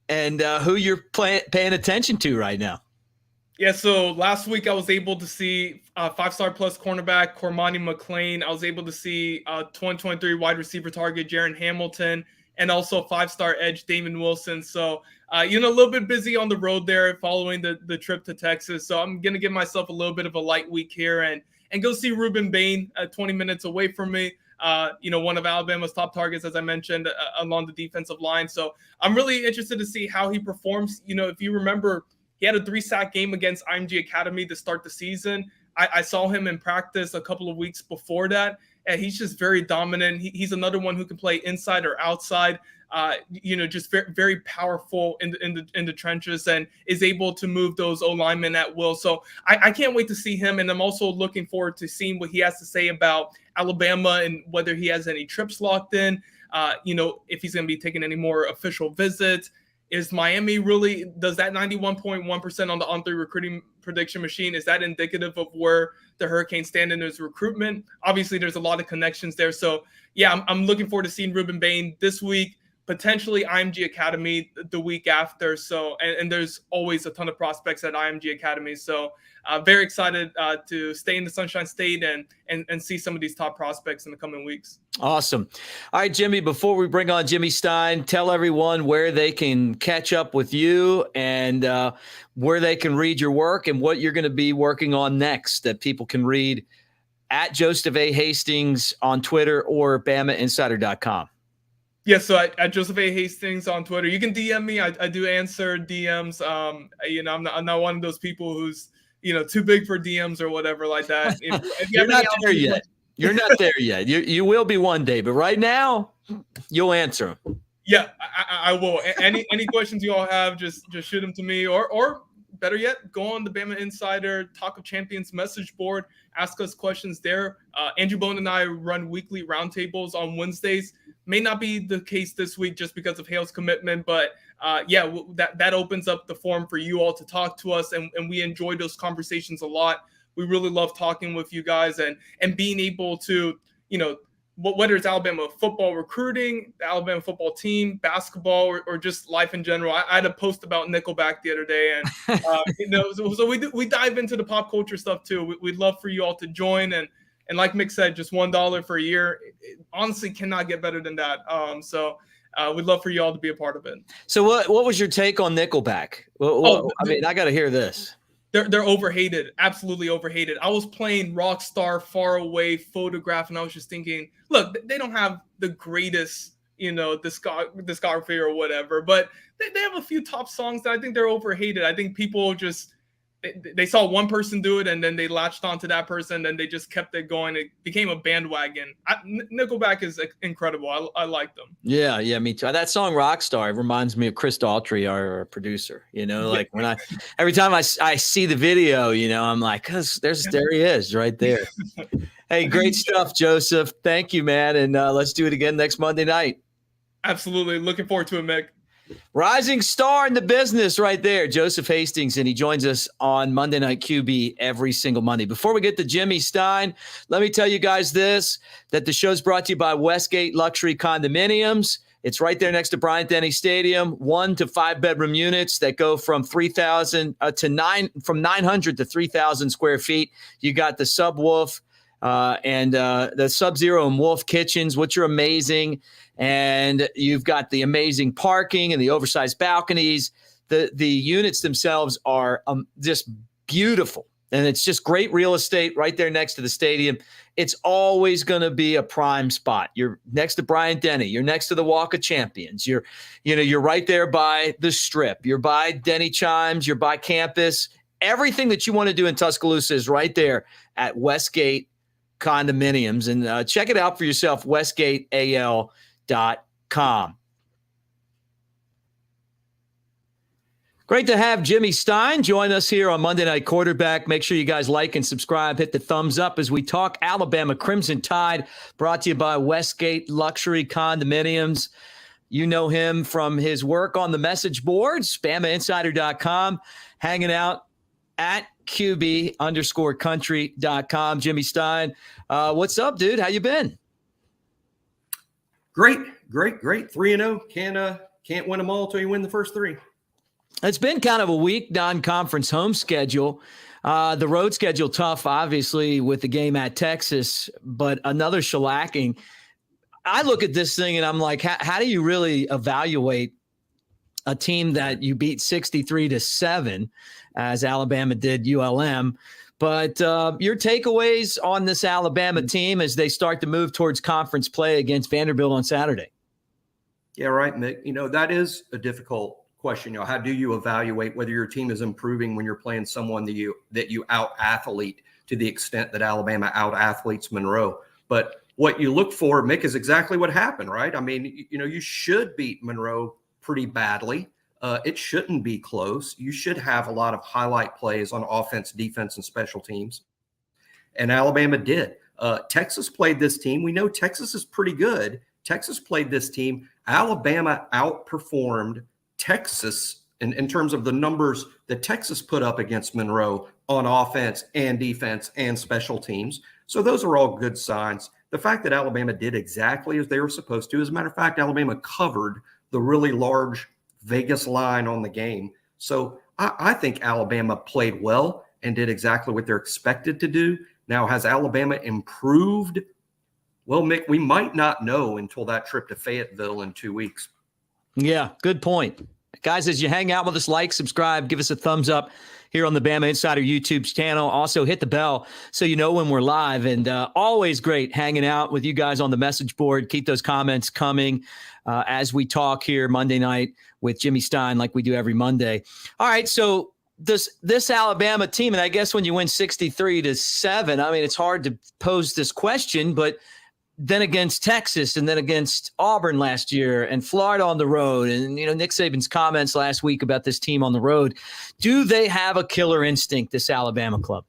and who you're paying attention to right now. Yeah, so last week I was able to see 5-star plus cornerback Cormani McClain. I was able to see 2023 wide receiver target Jaron Hamilton, and also 5-star edge Damon Wilson. So, a little bit busy on the road there following the trip to Texas. So I'm going to give myself a little bit of a light week here and go see Ruben Bain 20 minutes away from me. One of Alabama's top targets, as I mentioned, along the defensive line. So I'm really interested to see how he performs. If you remember, he had a 3-sack game against IMG Academy to start the season. I saw him in practice a couple of weeks before that, and he's just very dominant. He's another one who can play inside or outside, just very, very powerful in the trenches and is able to move those O-linemen at will. So I can't wait to see him, and I'm also looking forward to seeing what he has to say about Alabama and whether he has any trips locked in, if he's going to be taking any more official visits. Is Miami really, does that 91.1% on the on-3 recruiting prediction machine, is that indicative of where the Hurricanes stand in his recruitment? Obviously, there's a lot of connections there. So, yeah, I'm looking forward to seeing Ruben Bain this week, potentially IMG Academy the week after. So, and there's always a ton of prospects at IMG Academy. So, very excited to stay in the Sunshine State and see some of these top prospects in the coming weeks. Awesome. All right, Jimmy, before we bring on Jimmy Stein, tell everyone where they can catch up with you and where they can read your work and what you're going to be working on next that people can read at Joseph A. Hastings on Twitter or BamaInsider.com. Yeah, so at Joseph A. Hastings on Twitter, you can DM me. I do answer DMs. I'm not one of those people who's, too big for DMs or whatever like that. If You're not there yet. You're not there yet. You will be one day, but right now you'll answer them. Yeah, I will. Any questions you all have, just shoot them to me, or better yet, go on the Bama Insider Talk of Champions message board. Ask us questions there. Andrew Bone and I run weekly roundtables on Wednesdays. May not be the case this week just because of Hale's commitment, but that opens up the forum for you all to talk to us, and we enjoy those conversations a lot. We really love talking with you guys and being able to, whether it's Alabama football recruiting, the Alabama football team, basketball, or just life in general. I had a post about Nickelback the other day, and so we dive into the pop culture stuff too. We'd love for you all to join, and like Mick said, just $1 for a year. It honestly cannot get better than that. So we'd love for you all to be a part of it. So what was your take on Nickelback? I got to hear this. They're overhated, absolutely overhated. I was playing Rockstar Far Away Photograph, and I was just thinking, look, they don't have the greatest, discography or whatever, but they have a few top songs that I think they're overhated. I think people just they saw one person do it, and then they latched onto that person, and they just kept it going. It became a bandwagon. Nickelback is incredible. I like them. Yeah, me too. That song Rockstar reminds me of Chris Daughtry, our producer. Like when every time I see the video, I'm like, there he is right there. Hey, great stuff, Joseph. Thank you, man. And let's do it again next Monday night. Absolutely. Looking forward to it, Mick. Rising star in the business right there, Joseph Hastings, and he joins us on Monday Night QB every single Monday. Before we get to Jimmy Stein, let me tell you guys that the show's brought to you by Westgate Luxury Condominiums. It's right there next to Bryant-Denny Stadium, 1 to 5 bedroom units that go from 900 to 3,000 square feet. You got the subwoof and the Sub-Zero and Wolf kitchens, which are amazing. And you've got the amazing parking and the oversized balconies. The units themselves are just beautiful. And it's just great real estate right there next to the stadium. It's always going to be a prime spot. You're next to Bryant-Denny. You're next to the Walk of Champions. You're right there by the Strip. You're by Denny Chimes. You're by campus. Everything that you want to do in Tuscaloosa is right there at Westgate Condominiums. And check it out for yourself, westgateal.com. Great to have Jimmy Stein join us here on Monday Night Quarterback. Make sure you guys like and subscribe. Hit the thumbs up as we talk Alabama Crimson Tide, brought to you by Westgate Luxury Condominiums. You know him from his work on the message boards, BamaInsider.com, hanging out at QB_country.com. Jimmy Stein, what's up, dude? How you been? Great. 3-0. Can't win them all till you win the first three. It's been kind of a weak non-conference home schedule. The road schedule tough, obviously, with the game at Texas, but another shellacking. I look at this thing and I'm like, how do you really evaluate a team that you beat 63-7, as Alabama did ULM? But your takeaways on this Alabama team as they start to move towards conference play against Vanderbilt on Saturday? Yeah, right, Mick. That is a difficult question. How do you evaluate whether your team is improving when you're playing someone that you out-athlete to the extent that Alabama out-athletes Monroe? But what you look for, Mick, is exactly what happened, right? I mean, you should beat Monroe pretty badly. It shouldn't be close. You should have a lot of highlight plays on offense, defense, and special teams. And Alabama did. Texas played this team. We know Texas is pretty good. Texas played this team. Alabama outperformed Texas, in terms of the numbers that Texas put up against Monroe on offense and defense and special teams. So those are all good signs. The fact that Alabama did exactly as they were supposed to, as a matter of fact, Alabama covered the really large Vegas line on the game. So I think Alabama played well and did exactly what they're expected to do. Now, has Alabama improved? Well, Mick, we might not know until that trip to Fayetteville in 2 weeks. Yeah, good point. Guys, as you hang out with us, like, subscribe, give us a thumbs up here on the Bama Insider YouTube channel. Also, hit the bell so you know when we're live. And always great hanging out with you guys on the message board. Keep those comments coming as we talk here Monday night with Jimmy Stein like we do every Monday. All right, so this Alabama team, and I guess when you win 63-7, I mean, it's hard to pose this question, but then against Texas and then against Auburn last year and Florida on the road. And, you know, Nick Saban's comments last week about this team on the road. Do they have a killer instinct, this Alabama club?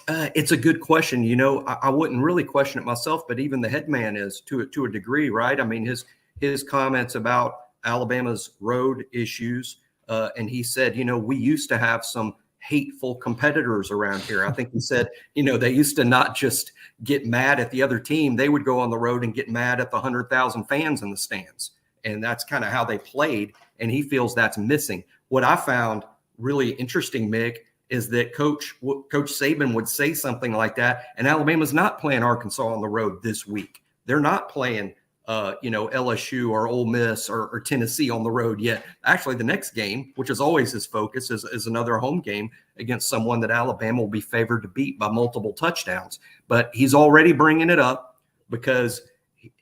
It's a good question. You know, I wouldn't really question it myself, but even the head man is to a degree, right? I mean, his comments about Alabama's road issues. And he said, you know, we used to have some hateful competitors around here. I think he said, you know, they used to not just get mad at the other team. They would go on the road and get mad at the 100,000 fans in the stands. And that's kind of how they played. And he feels that's missing. What I found really interesting, Mick, is that Coach Saban would say something like that. And Alabama's not playing Arkansas on the road this week. They're not playing LSU or Ole Miss or Tennessee on the road yet. Actually, the next game, which is always his focus, is another home game against someone that Alabama will be favored to beat by multiple touchdowns. But he's already bringing it up because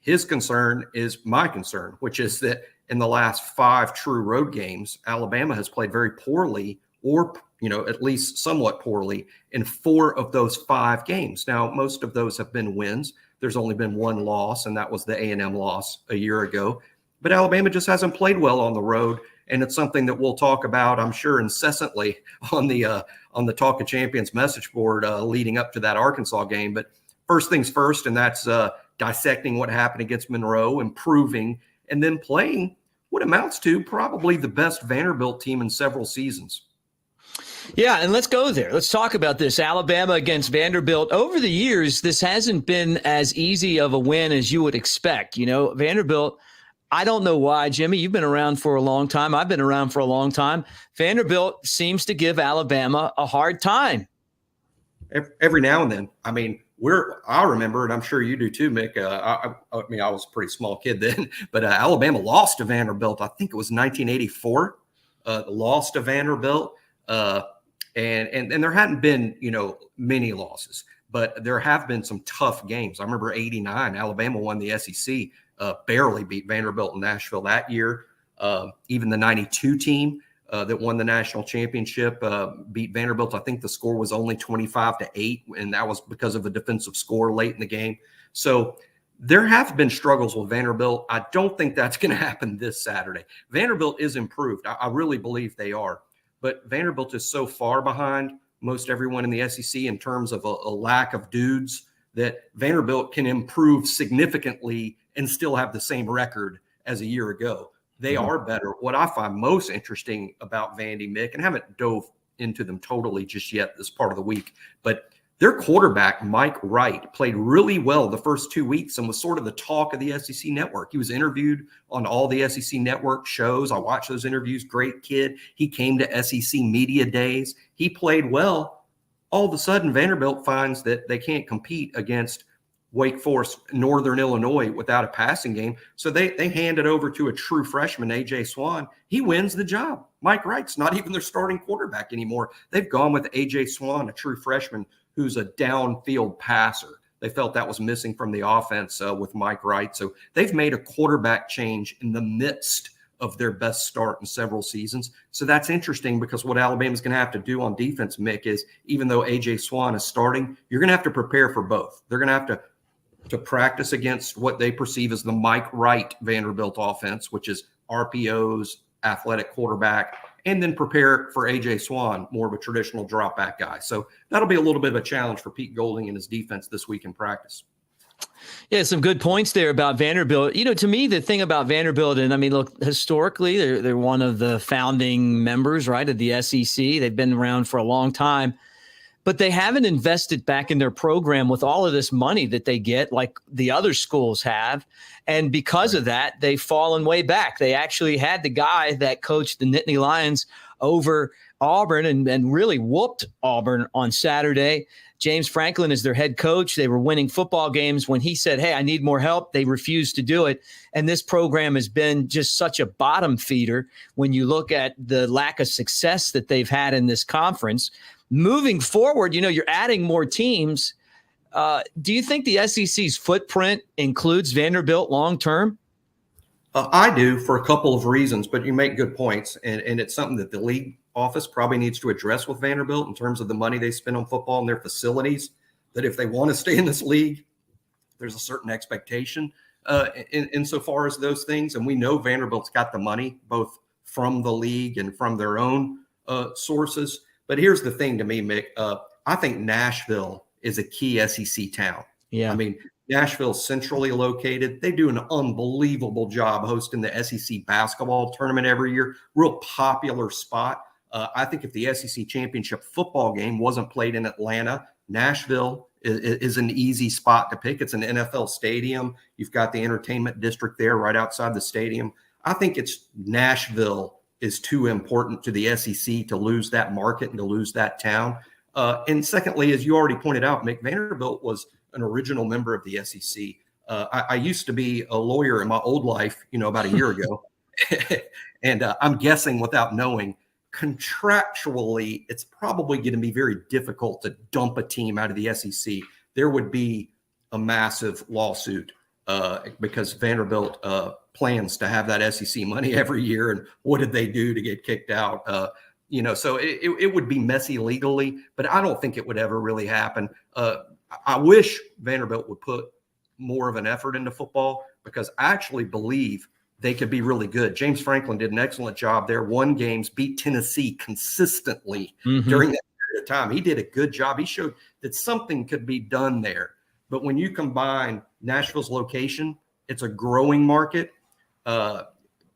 his concern is my concern, which is that in the last 5 true road games, Alabama has played very poorly, or at least somewhat poorly, in 4 of those 5 games. Now, most of those have been wins. There's only been 1 loss, and that was the A&M loss a year ago. But Alabama just hasn't played well on the road, and it's something that we'll talk about, I'm sure, incessantly on the Talk of Champions message board leading up to that Arkansas game. But first things first, and that's dissecting what happened against Monroe, improving, and then playing what amounts to probably the best Vanderbilt team in several seasons. Yeah, and let's go there. Let's talk about this. Alabama against Vanderbilt. Over the years, this hasn't been as easy of a win as you would expect. You know, Vanderbilt, I don't know why, Jimmy. You've been around for a long time. I've been around for a long time. Vanderbilt seems to give Alabama a hard time. Every now and then. I mean, I remember, and I'm sure you do too, Mick. I was a pretty small kid then, but Alabama lost to Vanderbilt. I think it was 1984. Lost to Vanderbilt. And there hadn't been, many losses, but there have been some tough games. I remember 89, Alabama won the SEC, barely beat Vanderbilt in Nashville that year. Even the 92 team that won the national championship beat Vanderbilt. I think the score was only 25-8, and that was because of a defensive score late in the game. So there have been struggles with Vanderbilt. I don't think that's going to happen this Saturday. Vanderbilt is improved. I really believe they are. But Vanderbilt is so far behind most everyone in the SEC in terms of a lack of dudes that Vanderbilt can improve significantly and still have the same record as a year ago. They are better. What I find most interesting about Vandy, Mick, and haven't dove into them totally just yet this part of the week, but their quarterback, Mike Wright, played really well the first 2 weeks and was sort of the talk of the SEC network. He was interviewed on all the SEC network shows. I watched those interviews. Great kid. He came to SEC media days. He played well. All of a sudden, Vanderbilt finds that they can't compete against Wake Forest, Northern Illinois without a passing game. So they hand it over to a true freshman, A.J. Swan. He wins the job. Mike Wright's not even their starting quarterback anymore. They've gone with A.J. Swan, a true freshman, who's a downfield passer. They felt that was missing from the offense with Mike Wright. So they've made a quarterback change in the midst of their best start in several seasons. So that's interesting because what Alabama's going to have to do on defense, Mick, is even though A.J. Swan is starting, you're going to have to prepare for both. They're going to have to practice against what they perceive as the Mike Wright Vanderbilt offense, which is RPOs, athletic quarterback, and then prepare for A.J. Swan, more of a traditional drop back guy. So that'll be a little bit of a challenge for Pete Golding and his defense this week in practice. Yeah, some good points there about Vanderbilt. To me, the thing about Vanderbilt, and I mean, look, historically, they're one of the founding members, right, of the SEC. They've been around for a long time, but they haven't invested back in their program with all of this money that they get like the other schools have. And because of that, they've fallen way back. They actually had the guy that coached the Nittany Lions over Auburn and really whooped Auburn on Saturday. James Franklin is their head coach. They were winning football games. When he said, hey, I need more help, they refused to do it. And this program has been just such a bottom feeder when you look at the lack of success that they've had in this conference. Moving forward, you're adding more teams. Do you think the SEC's footprint includes Vanderbilt long-term? I do, for a couple of reasons, but you make good points. And it's something that the league office probably needs to address with Vanderbilt in terms of the money they spend on football and their facilities, that if they want to stay in this league, there's a certain expectation insofar as those things. And we know Vanderbilt's got the money, both from the league and from their own sources. But here's the thing to me, Mick. I think Nashville is a key SEC town. Yeah. I mean, Nashville's centrally located. They do an unbelievable job hosting the SEC basketball tournament every year. Real popular spot. I think if the SEC championship football game wasn't played in Atlanta, Nashville is an easy spot to pick. It's an NFL stadium. You've got the entertainment district there right outside the stadium. I think Nashville is too important to the SEC to lose that market and to lose that town. And secondly, as you already pointed out, Mick, Vanderbilt was an original member of the SEC. I used to be a lawyer in my old life, about a year ago. And I'm guessing without knowing, contractually, it's probably going to be very difficult to dump a team out of the SEC. There would be a massive lawsuit because Vanderbilt plans to have that SEC money every year. And what did they do to get kicked out? So it would be messy legally, but I don't think it would ever really happen. I wish Vanderbilt would put more of an effort into football because I actually believe they could be really good. James Franklin did an excellent job there. Won games, beat Tennessee consistently during that period of time. He did a good job. He showed that something could be done there. But when you combine Nashville's location, it's a growing market.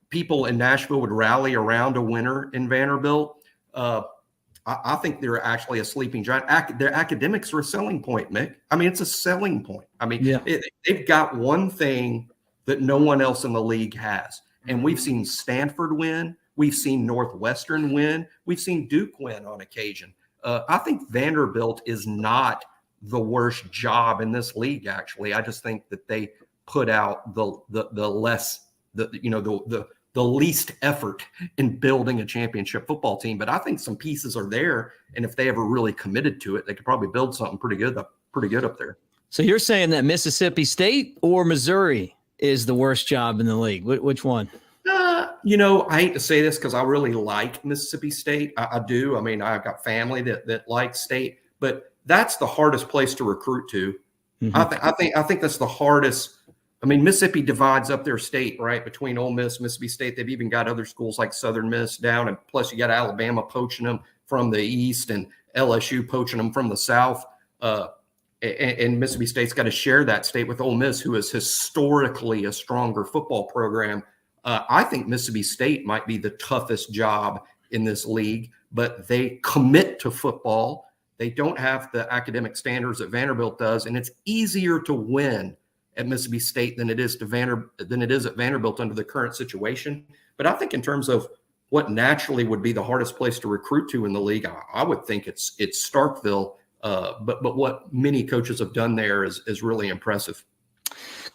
People in Nashville would rally around a winner in Vanderbilt. I think they're actually a sleeping giant. Their academics are a selling point, Mick. I mean, it's a selling point. I mean, they've got one thing that no one else in the league has. And we've seen Stanford win. We've seen Northwestern win. We've seen Duke win on occasion. I think Vanderbilt is not the worst job in this league, actually. I just think that they put out the least effort in building a championship football team. But I think some pieces are there. And if they ever really committed to it, they could probably build something pretty good up there. So you're saying that Mississippi State or Missouri is the worst job in the league? Which one? I hate to say this because I really like Mississippi State. I do. I mean, I've got family that likes State, but that's the hardest place to recruit to. Mm-hmm. I think that's the hardest. I mean, Mississippi divides up their state, right, between Ole Miss, Mississippi State. They've even got other schools like Southern Miss down, and plus you got Alabama poaching them from the east and LSU poaching them from the south. And Mississippi State's got to share that state with Ole Miss, who is historically a stronger football program. I think Mississippi State might be the toughest job in this league, but they commit to football. They don't have the academic standards that Vanderbilt does, and it's easier to win at Mississippi State than it is at Vanderbilt under the current situation. But I think in terms of what naturally would be the hardest place to recruit to in the league, I would think it's Starkville. But what many coaches have done there is really impressive.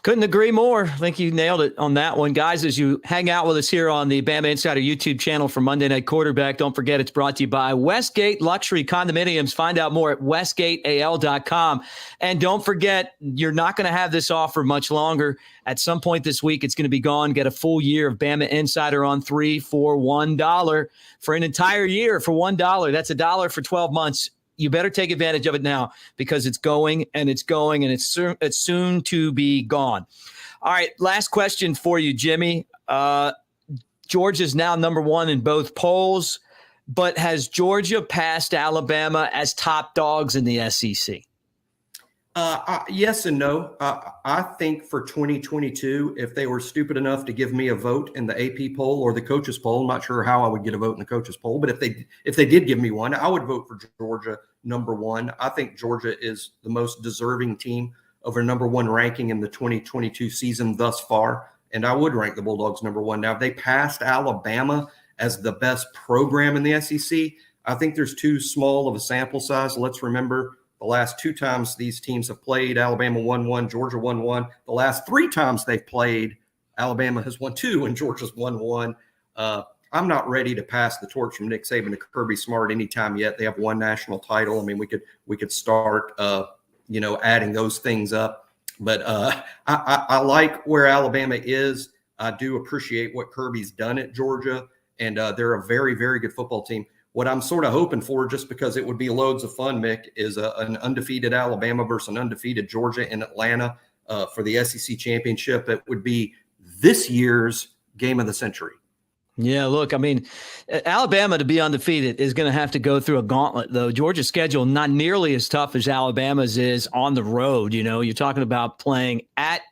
Couldn't agree more. I think you nailed it on that one. Guys, as you hang out with us here on the Bama Insider YouTube channel for Monday Night Quarterback, don't forget it's brought to you by Westgate Luxury Condominiums. Find out more at westgateal.com. And don't forget, you're not going to have this offer much longer. At some point this week, it's going to be gone. Get a full year of Bama Insider on 3 for $1 for an entire year for $1. That's $1 for 12 months. You better take advantage of it now because it's going and it's soon to be gone. All right, last question for you, Jimmy. Georgia's now number one in both polls, but has Georgia passed Alabama as top dogs in the SEC? Yes and no. I think for 2022, if they were stupid enough to give me a vote in the AP poll or the coaches poll, I'm not sure how I would get a vote in the coaches poll, but if they did give me one, I would vote for Georgia number one. I think Georgia is the most deserving team of a number one ranking in the 2022 season thus far, and I would rank the Bulldogs number one. Now, if they passed Alabama as the best program in the SEC, I think there's too small of a sample size. Let's remember, the last two times these teams have played, Alabama won one, Georgia won one. The last three times they've played, Alabama has won two and Georgia's won one. I'm not ready to pass the torch from Nick Saban to Kirby Smart anytime yet. They have one national title. I mean, we could start, adding those things up. But I like where Alabama is. I do appreciate what Kirby's done at Georgia, and they're a very, very good football team. What I'm sort of hoping for, just because it would be loads of fun, Mick, is an undefeated Alabama versus an undefeated Georgia in Atlanta for the SEC championship. It would be this year's game of the century. Yeah, look, I mean, Alabama to be undefeated is going to have to go through a gauntlet, though. Georgia's schedule not nearly as tough as Alabama's is on the road. You know, you're talking about playing at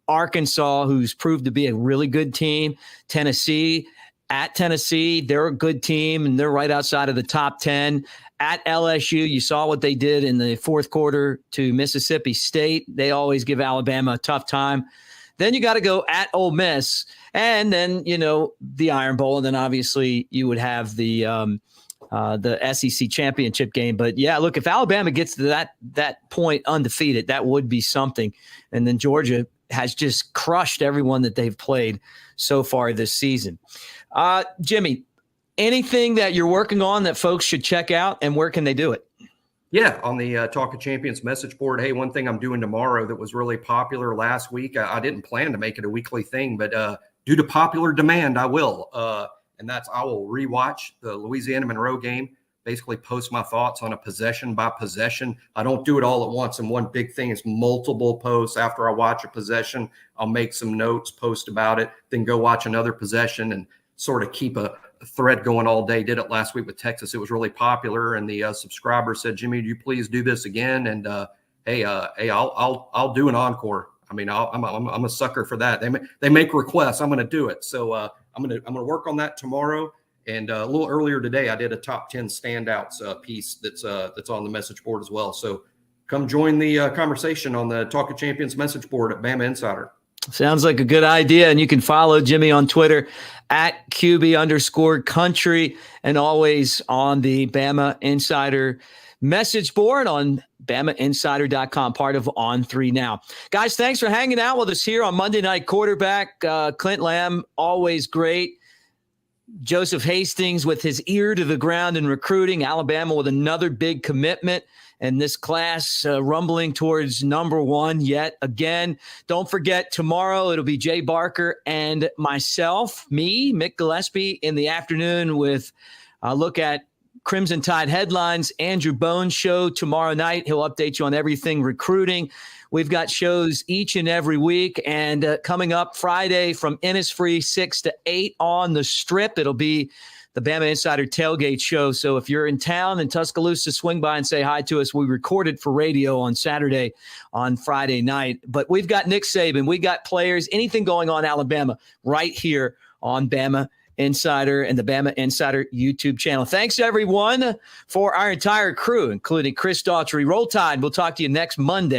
Arkansas, who's proved to be a really good team, Tennessee. At Tennessee, they're a good team, and they're right outside of the top 10. At LSU, you saw what they did in the fourth quarter to Mississippi State. They always give Alabama a tough time. Then you got to go at Ole Miss, and then, the Iron Bowl, and then obviously you would have the SEC championship game. But, yeah, look, if Alabama gets to that point undefeated, that would be something. And then Georgia has just crushed everyone that they've played so far this season. Jimmy, anything that you're working on that folks should check out, and where can they do it? Yeah, on the Talk of Champions message board. Hey, one thing I'm doing tomorrow that was really popular last week, I didn't plan to make it a weekly thing, but due to popular demand, I will. And that's I will rewatch the Louisiana Monroe game, basically post my thoughts on a possession by possession. I don't do it all at once in one big thing. It's multiple posts. After I watch a possession, I'll make some notes, post about it, then go watch another possession and sort of keep a thread going all day. Did it last week with Texas. It was really popular, and the subscriber said, "Jimmy, do you please do this again?" And hey, I'll do an encore. I mean, I'm a sucker for that. They make requests. I'm going to do it. So I'm going to work on that tomorrow. And a little earlier today, I did a top 10 standouts piece that's on the message board as well. So come join the conversation on the Talk of Champions message board at Bama Insider. Sounds like a good idea. And you can follow Jimmy on Twitter at QB_country, and always on the Bama Insider message board on BamaInsider.com, part of On3 Now. Guys, thanks for hanging out with us here on Monday Night Quarterback. Clint Lamb, always great. Joseph Hastings with his ear to the ground in recruiting. Alabama with another big commitment. And this class rumbling towards number one yet again. Don't forget, tomorrow it'll be Jay Barker and myself, Mick Gillispie, in the afternoon with a look at Crimson Tide headlines. Andrew Bone's show tomorrow night. He'll update you on everything recruiting. We've got shows each and every week. And coming up Friday from Innisfree, 6 to 8 on the Strip, it'll be the Bama Insider Tailgate Show. So if you're in town in Tuscaloosa, swing by and say hi to us. We recorded for radio on Saturday, on Friday night. But we've got Nick Saban. We got players, anything going on in Alabama right here on Bama Insider and the Bama Insider YouTube channel. Thanks, everyone, for our entire crew, including Chris Daughtry. Roll Tide. We'll talk to you next Monday.